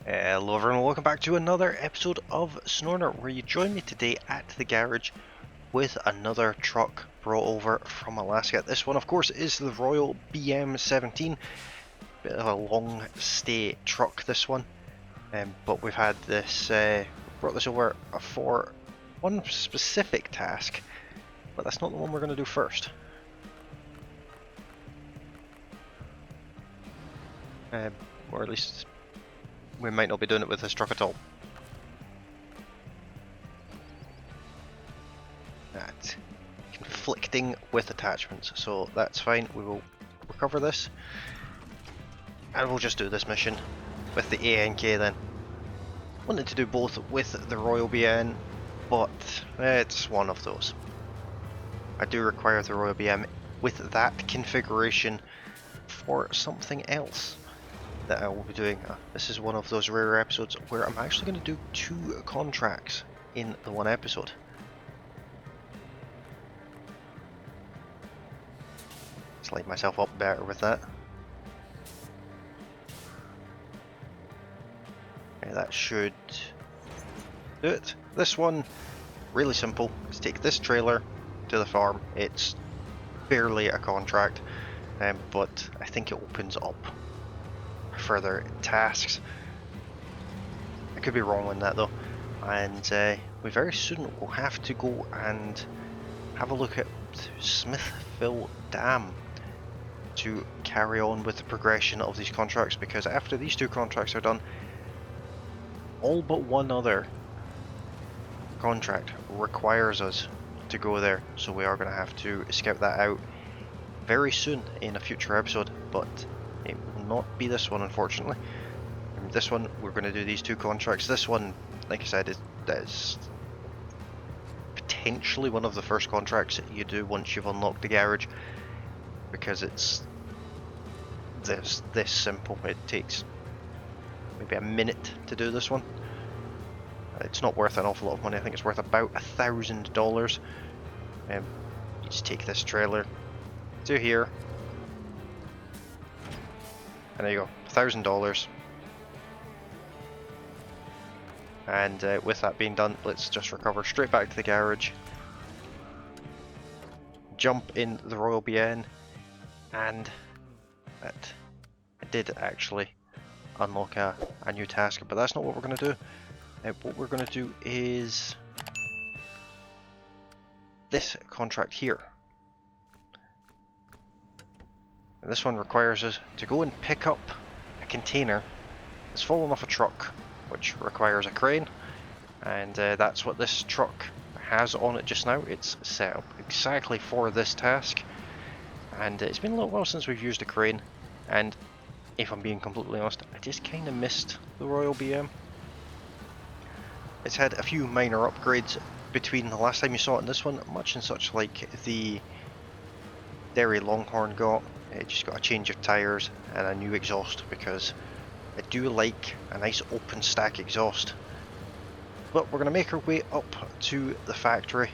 Hello everyone, welcome back to another episode of SnowRunner, where you join me today at the garage with another truck brought over from Alaska. This one, of course, is the Royal BM17. Bit of a long stay truck, this one. But we've had this, brought this over for one specific task, but that's not the one we're going to do first. Or at least we might not be doing it with this truck at all. That's conflicting with attachments, so that's fine. We will recover this, and we'll just do this mission with the ANK then. Wanted to do both with the Royal BN, but it's one of those. I do require the Royal BM with that configuration for something else that I will be doing. This is one of those rare episodes where I'm actually going to do 2 contracts in the one episode. Let's light myself up better with that. Okay, that should do it. This one, really simple. Let's take this trailer to the farm. It's barely a contract, but I think it opens up further tasks. I could be wrong on that though, and we very soon will have to go and have a look at Smithville Dam to carry on with the progression of these contracts, because after these 2 contracts are done, all but one other contract requires us to go there, so we are going to have to scout that out very soon in a future episode, but it will not be this one, unfortunately. This one, we're going to do these 2 contracts. This one, like I said, is potentially one of the first contracts that you do once you've unlocked the garage, because it's this simple. It takes maybe a minute to do this one. It's not worth an awful lot of money. I think it's worth about $1,000. You just take this trailer to here, and there you go, $1,000. And with that being done, let's just recover straight back to the garage, jump in the Royal BN, and that I did actually unlock a new task, but that's not what we're going to do. What we're going to do is this contract here. And this one requires us to go and pick up a container that's fallen off a truck, which requires a crane, and that's what this truck has on it just now. It's set up exactly for this task, and it's been a little while since we've used a crane, and if I'm being completely honest, I just kind of missed the Royal BM. It's had a few minor upgrades between the last time you saw it and this one, much and such like the Derry Longhorn got. It just got a change of tyres and a new exhaust, because I do like a nice open stack exhaust. But we're going to make our way up to the factory,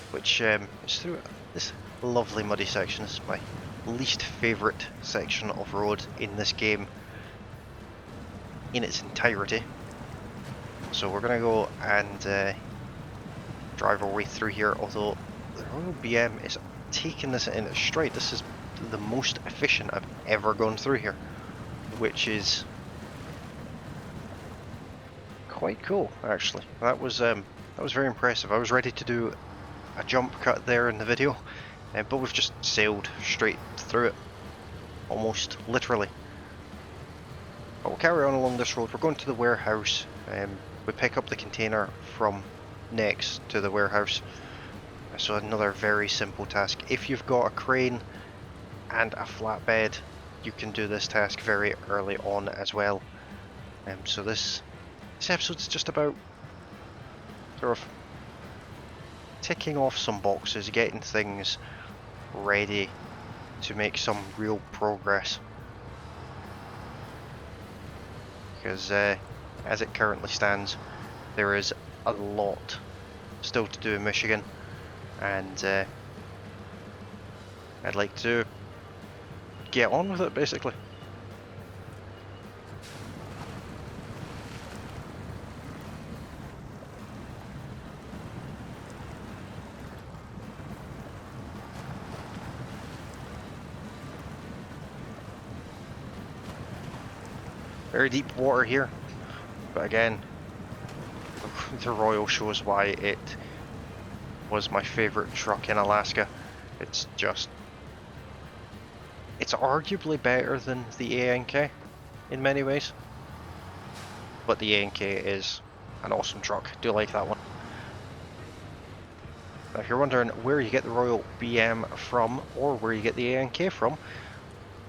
which is through this lovely muddy section. This is my least favourite section of road in this game in its entirety. So we're going to go and drive our way through here, although the Royal BM is taking this in its stride. This is the most efficient I've ever gone through here, which is quite cool actually. That was very impressive. I was ready to do a jump cut there in the video, but we've just sailed straight through it, almost literally. But we'll carry on along this road. We're going to the warehouse. We pick up the container from next to the warehouse. So another very simple task. If you've got a crane and a flatbed, you can do this task very early on as well. So this episode's just about sort of ticking off some boxes, getting things ready to make some real progress. Because as it currently stands, there is a lot still to do in Michigan, and I'd like to get on with it basically. Very deep water here, but again, the Royal shows why it was my favourite truck in Alaska. It's arguably better than the ANK in many ways, but the ANK is an awesome truck. Do like that one. Now, if you're wondering where you get the Royal BM from or where you get the ANK from,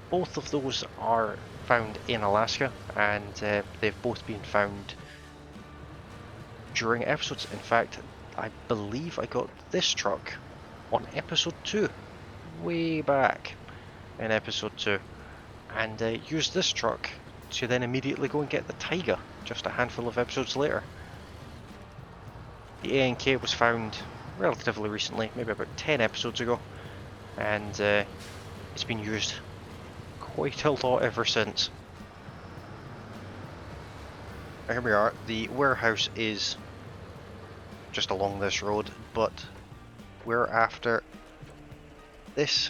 both of those are found in Alaska, and they've both been found during episodes. In fact, I believe I got this truck on episode 2, way back in episode 2, and used this truck to then immediately go and get the Tiger just a handful of episodes later. The ANK was found relatively recently, maybe about 10 episodes ago, and it's been used quite a lot ever since. Here we are. The warehouse is just along this road, but we're after this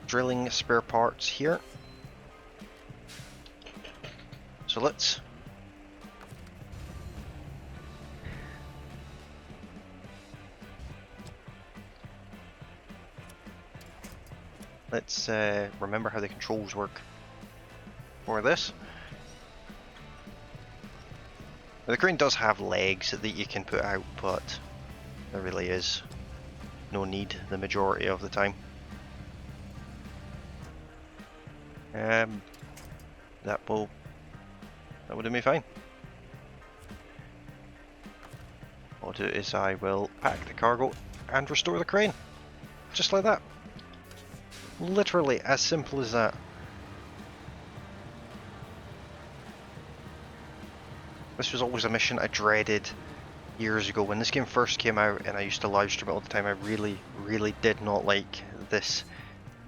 drilling spare parts here. So let's remember how the controls work for this. The crane does have legs that you can put out, but there really is no need the majority of the time. That will do me fine. What I'll do is I will pack the cargo and restore the crane, just like that. Literally as simple as that. This was always a mission I dreaded years ago when this game first came out, and I used to live stream it all the time. I really did not like this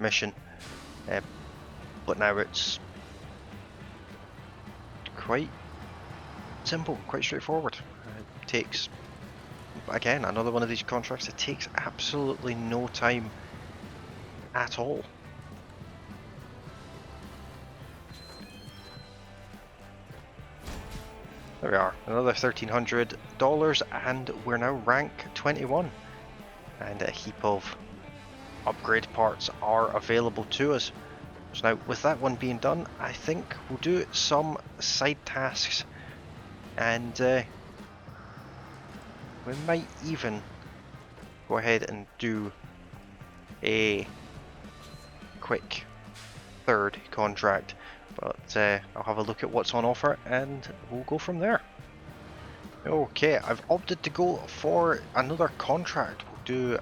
mission, but now it's quite simple, quite straightforward. It takes, again, another one of these contracts. It takes absolutely no time at all. There we are, another $1,300, and we're now rank 21, and a heap of upgrade parts are available to us. So now, with that one being done, I think we'll do some side tasks, and we might even go ahead and do a quick third contract. But I'll have a look at what's on offer and we'll go from there. Okay, I've opted to go for another contract. We'll do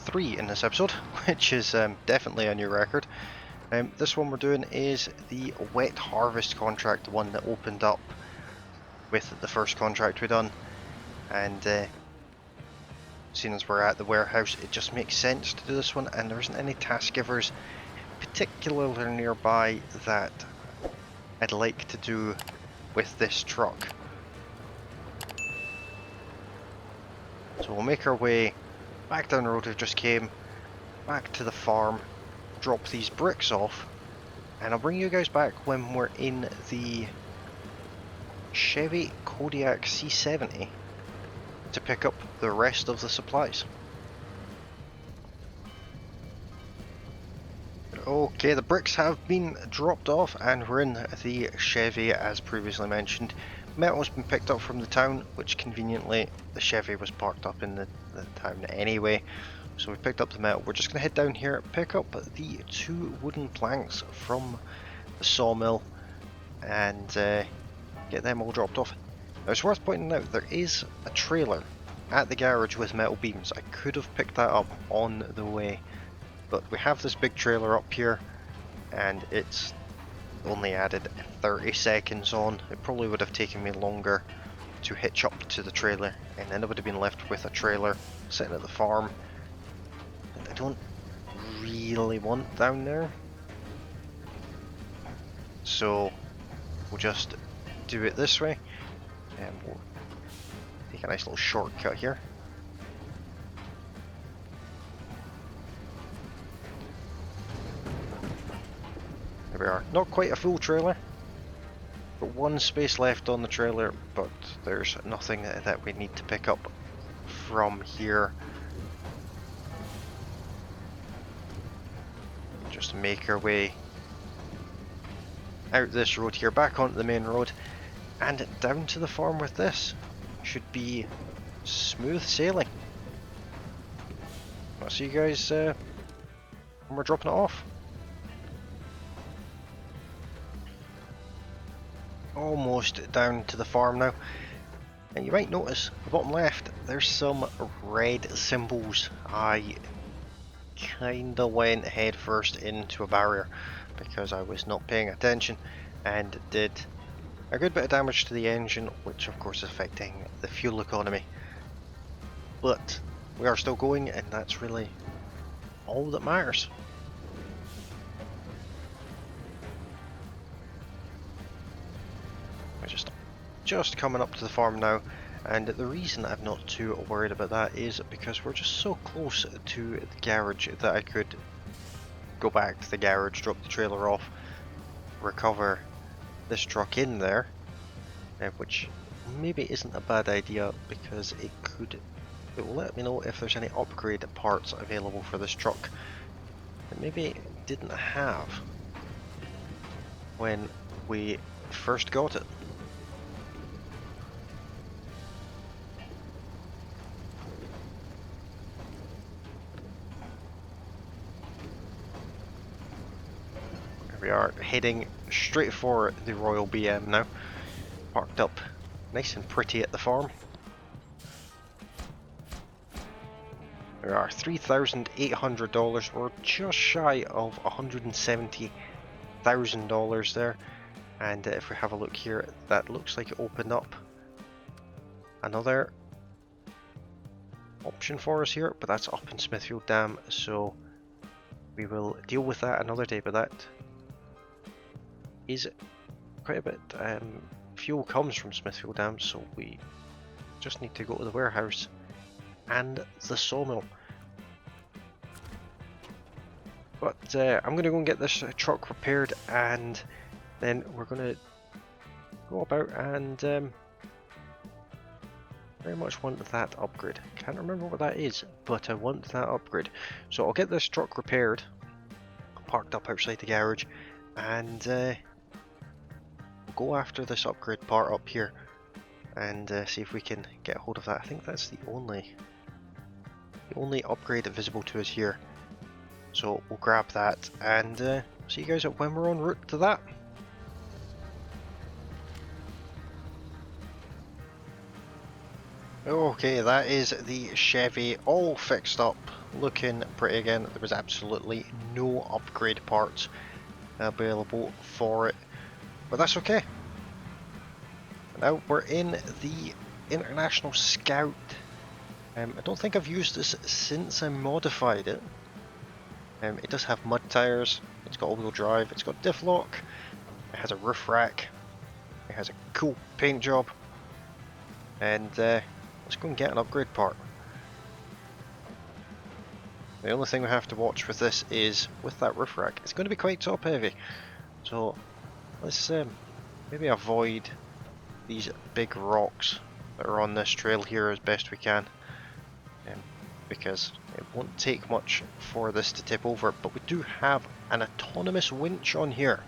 3 in this episode, which is definitely a new record. This one we're doing is the wet harvest contract, the one that opened up with the first contract we done. And seeing as we're at the warehouse, it just makes sense to do this one, and there isn't any task givers particularly nearby that I'd like to do with this truck. So we'll make our way back down the road we just came, back to the farm, drop these bricks off, and I'll bring you guys back when we're in the Chevy Kodiak C70 to pick up the rest of the supplies. Okay, the bricks have been dropped off and we're in the Chevy as previously mentioned. Metal's been picked up from the town, which conveniently the Chevy was parked up in the town anyway. So we picked up the metal. We're just going to head down here, pick up the 2 wooden planks from the sawmill and get them all dropped off. Now it's worth pointing out there is a trailer at the garage with metal beams. I could have picked that up on the way, but we have this big trailer up here and it's only added 30 seconds on. It probably would have taken me longer to hitch up to the trailer, and then I would have been left with a trailer sitting at the farm that I don't really want down there. So we'll just do it this way, and we'll take a nice little shortcut here. There we are. Not quite a full trailer, got one space left on the trailer, but there's nothing that we need to pick up from here. Just make our way out this road here, back onto the main road, and down to the farm with this. Should be smooth sailing. I'll see you guys when we're dropping it off. Almost down to the farm now. And you might notice, the bottom left, there's some red symbols. I kinda went head first into a barrier because I was not paying attention and did a good bit of damage to the engine, which of course is affecting the fuel economy. But we are still going, and that's really all that matters. We're just coming up to the farm now, and the reason I'm not too worried about that is because we're just so close to the garage that I could go back to the garage, drop the trailer off, recover this truck in there, which maybe isn't a bad idea because it will let me know if there's any upgrade parts available for this truck that maybe didn't have when we first got it. We are heading straight for the Royal BM now, parked up nice and pretty at the farm. There are $3,800, or just shy of $170,000 there, and if we have a look here, that looks like it opened up another option for us here, but that's up in Smithfield Dam, so we will deal with that another day, but that is quite a bit. Fuel comes from Smithfield Dam, so we just need to go to the warehouse and the sawmill. But I'm going to go and get this truck repaired, and then we're going to go about and very much want that upgrade. Can't remember what that is, but I want that upgrade. So I'll get this truck repaired, parked up outside the garage, and go after this upgrade part up here and see if we can get hold of that. I think that's the only upgrade visible to us here, so we'll grab that and see you guys when we're en route to that. Okay, that is the Chevy all fixed up, looking pretty again. There was absolutely no upgrade parts available for it, but that's okay. Now we're in the International Scout. I don't think I've used this since I modified it. It does have mud tyres, it's got all-wheel drive, it's got diff lock, it has a roof rack, it has a cool paint job, and let's go and get an upgrade part. The only thing we have to watch with this is, with that roof rack, it's going to be quite top heavy, so let's maybe avoid these big rocks that are on this trail here as best we can, because it won't take much for this to tip over. But we do have an autonomous winch on here,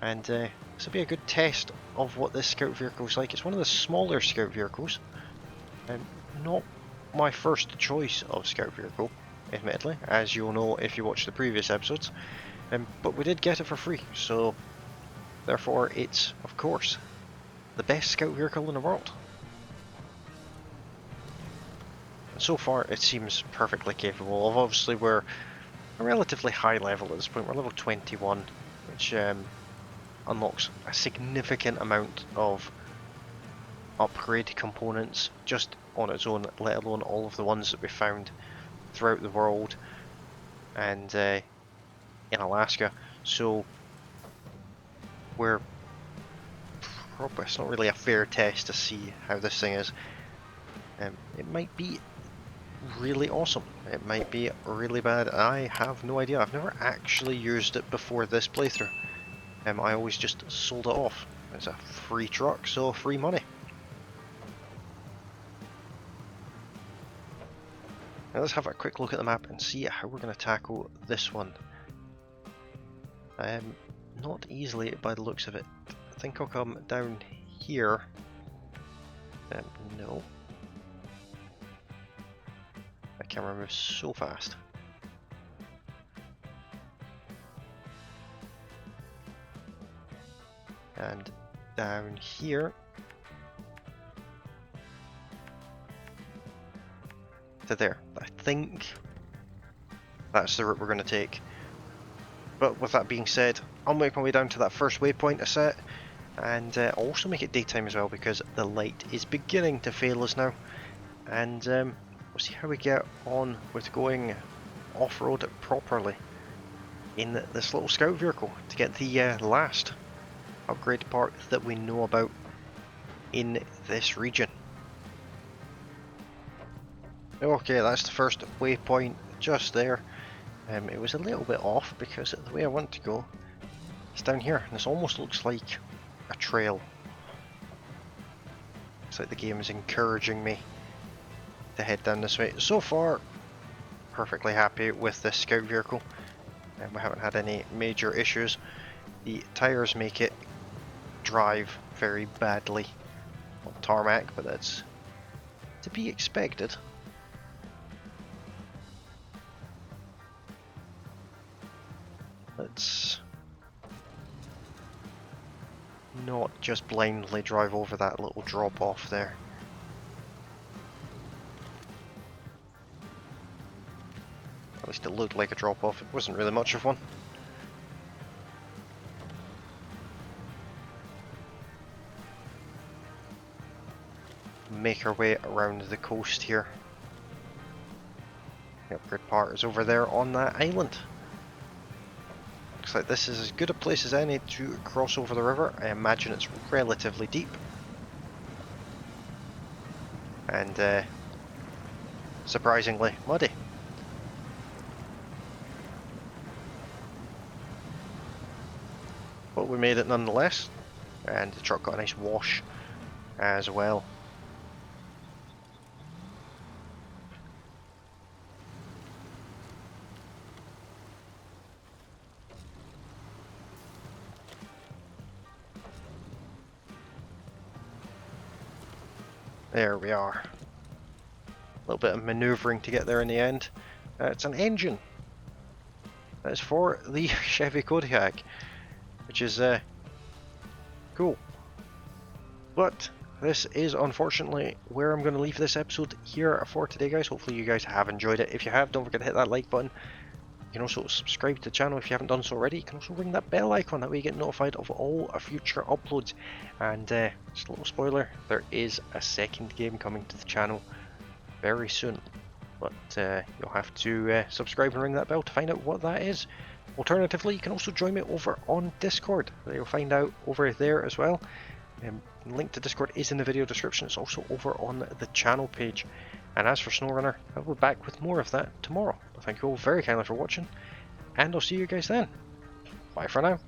and this will be a good test of what this scout vehicle is like. It's one of the smaller scout vehicles, not my first choice of scout vehicle, admittedly, as you'll know if you watch the previous episodes, but we did get it for free, so therefore it's, of course, the best scout vehicle in the world. And so far it seems perfectly capable of, obviously we're a relatively high level at this point. We're level 21, which unlocks a significant amount of upgrade components just on its own, let alone all of the ones that we found throughout the world and in Alaska. So we're probably, it's not really a fair test to see how this thing is. It might be really awesome, it might be really bad, I have no idea. I've never actually used it before this playthrough. I always just sold it off It's a free truck, so free money. Now let's have a quick look at the map and see how we're going to tackle this one. Not easily by the looks of it. I think I'll come down here. No. My camera moves so fast. And down here to there. I think that's the route we're going to take. But with that being said, I'll make my way down to that first waypoint I set, and also make it daytime as well because the light is beginning to fail us now. And we'll see how we get on with going off-road properly in this little scout vehicle to get the last upgrade part that we know about in this region. Okay, that's the first waypoint just there. It was a little bit off because the way I want to go is down here, and this almost looks like a trail. It's like the game is encouraging me to head down this way. So far, perfectly happy with this scout vehicle, and we haven't had any major issues. The tyres make it drive very badly on tarmac, but that's to be expected. Let's not just blindly drive over that little drop off there. At least it looked like a drop off, it wasn't really much of one. Make our way around the coast here. The upgrade part is over there on that island. Looks like this is as good a place as any to cross over the river. I imagine it's relatively deep. And surprisingly muddy. But we made it nonetheless, and the truck got a nice wash as well. There we are. A little bit of manoeuvring to get there in the end. It's an engine. That's for the Chevy Kodiak, which is cool. But this is unfortunately where I'm going to leave this episode here for today, guys. Hopefully you guys have enjoyed it. If you have, don't forget to hit that like button. You can also subscribe to the channel if you haven't done so already. You can also ring that bell icon, that way you get notified of all our future uploads. And just a little spoiler, there is a second game coming to the channel very soon. But you'll have to subscribe and ring that bell to find out what that is. Alternatively, you can also join me over on Discord. You'll find out over there as well. Link to Discord is in the video description. It's also over on the channel page. And as for SnowRunner, I'll be back with more of that tomorrow. Thank you all very kindly for watching, and I'll see you guys then. Bye for now.